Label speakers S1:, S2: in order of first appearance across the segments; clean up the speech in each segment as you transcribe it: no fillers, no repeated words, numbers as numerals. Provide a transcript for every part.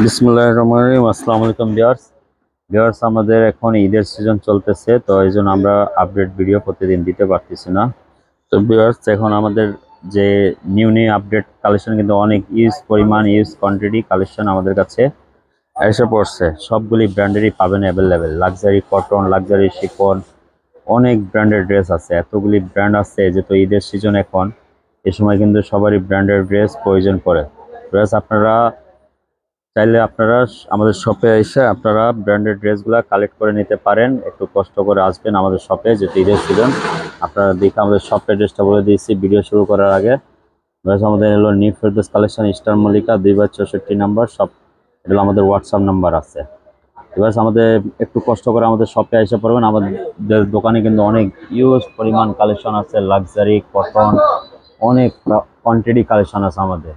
S1: বিসমিল্লাহির রহমানির রহিম। আসসালামু আলাইকুম ভিউয়ার্স, আমাদের এখন ঈদের সিজন চলতেছে, তো এই জন্য আমরা আপডেট ভিডিও প্রতিদিন দিতে পারতেছি না। তো ভিউয়ার্স, এখন আমাদের যে নিউ আপডেট কালেকশন কিন্তু অনেক পরিমাণ কোয়ান্টিটি কালেকশন আমাদের কাছে এসে পড়ছে। সবগুলি ব্র্যান্ডেরই পাবেন available. Luxury cotton, luxury chiffon, অনেক ব্র্যান্ডের ড্রেস আছে। এতগুলি ব্র্যান্ড আছে যে তো ঈদের সিজন এখন, এ সময় কিন্তু সবারই ব্র্যান্ডের ড্রেস প্রয়োজন পড়ে। ড্রেস আপনারা চাইলে আমাদের শপে এসে আপনারা ব্র্যান্ডেড ড্রেসগুলো কালেক্ট করে নিতে পারেন। একটু কষ্ট করে আসবেন আমাদের শপে, যেহেতু ঈদের সিজন। আপনারা দেখে আমাদের শপের ড্রেসটা বলে দিয়েছি ভিডিও শুরু করার আগে। আমাদের হলো new Ferdous collection, star Mallika 2/64 number shop. এটা হলো আমাদের হোয়াটসঅ্যাপ নাম্বার আছে। এবার আমাদের একটু কষ্ট করে আমাদের শপে এসে পড়বেন। আমাদের দোকানে কিন্তু অনেক পরিমাণ কালেকশন আছে, লাক্সারি কটন, অনেক কোয়ান্টিটি কালেকশন আছে আমাদের।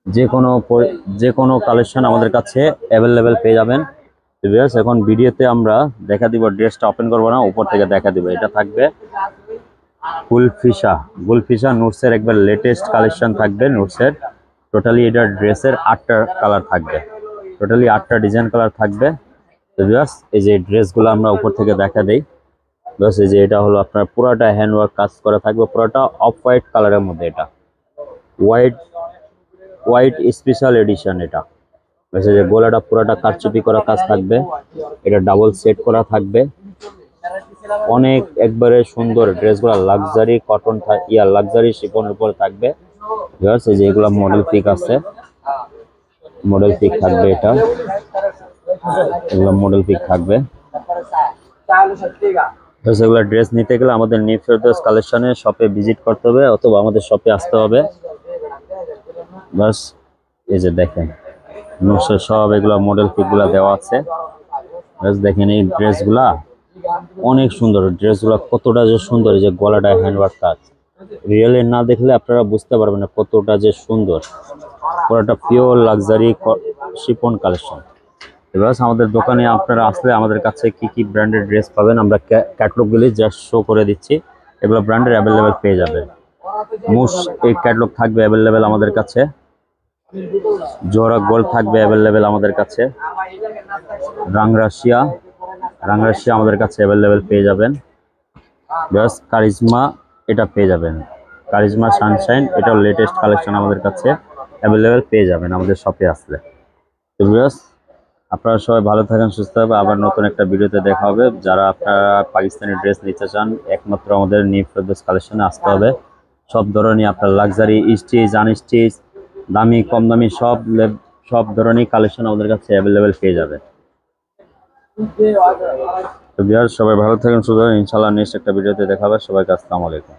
S1: যে কোনো কালেকশন আমাদের কাছে অ্যাভেলেবেল পেয়ে যাবেন। এখন ভিডিওতে আমরা দেখা দিব, ড্রেসটা ওপেন করবো না, উপর থেকে দেখা দিব। এটা থাকবে গুলফিশা নুটসের একবার লেটেস্ট কালেকশন থাকবে নুটসের। টোটালি এটা ড্রেসের 8টা কালার থাকবে, টোটালি 8টা ডিজাইন কালার থাকবে। তো এই যে ড্রেসগুলো আমরা উপর থেকে দেখা দেই। এই যে এটা হলো আপনার পুরোটা হ্যান্ডওয়ার্ক কাজ করা থাকবে, পুরোটা অফ হোয়াইট কালারের মধ্যে। এটা হোয়াইট হোয়াইট স্পেশাল এডিশন। এটা যে গোলাটা পুরোটা কারচুপি করা কাজ থাকবে। এটা ডাবল সেট করা থাকবে। অনেক একবারে সুন্দর ড্রেসগুলো লাক্সারি কটন লাক্সারি শিফনের উপর থাকবে। এই যে এগুলো মডেল পিক আছে, মডেল পিক থাকবে। এগুলো মডেল পিক থাকবে। এগুলো ড্রেস নিতে গেলে আমাদের নিউ ফেরদৌস কালেকশনে শপে ভিজিট করতে হবে, অথবা আমাদের শপে আসতে হবে। বাস এই যে দেখেন নকশা সব এগুলা মডেল পিকগুলা দেওয়া আছে। দেখেন এই ড্রেসগুলা অনেক সুন্দর। ড্রেসগুলা কতটা যে সুন্দর, এই যে গলাটা হ্যান্ডওয়ার্ক কাজ। রিয়েলে না দেখলে আপনারা বুঝতে পারবেন না কতটা যে সুন্দর। পুরোটা পিওর লাক্সারি শিফন কালেকশন। এবার আমাদের দোকানে আপনারা আসলে আমাদের কাছে কি কি ব্র্যান্ডের ড্রেস পাবেন আমরা ক্যাটালগুলি জাস্ট শো করে দিচ্ছি। এগুলো ব্র্যান্ডের অ্যাভেলেবেল পেয়ে যাবেন। এই ক্যাটালগ থাকবে অ্যাভেলেবেল আমাদের কাছে। জোড়া গোল্ড থাকবে অ্যাভেলেবেল আমাদের কাছে। রাংরাশিয়া আমাদের কাছে অ্যাভেলেবেল পেয়ে যাবেন। কারিজমা এটা পেয়ে যাবেন। কারিজমা সানশাইন এটাও লেটেস্ট কালেকশন আমাদের কাছে অ্যাভেলেবেল পেয়ে যাবেন আমাদের শপে আসলে। তো আপনারা সবাই ভালো থাকেন, সুস্থ হবে। আবার নতুন একটা ভিডিওতে দেখা হবে। যারা আপনারা পাকিস্তানি ড্রেস নিতে চান, একমাত্র আমাদের নিউ ফেরদৌস কালেকশনে আসতে হবে। সব ধরনের আপনার লাক্সারি, স্টিচ, আনস্টিচ, দামি কম দামি সব ধরনের কালেকশন আমাদের কাছে অ্যাভেলেবেল পেয়ে যাবে। তো সবাই ভালো থাকেন, সুস্থ থাকেন। ইনশাআল্লাহ নেক্সট একটা ভিডিওতে দেখা হবে। সবাইকে আসসালামু আলাইকুম।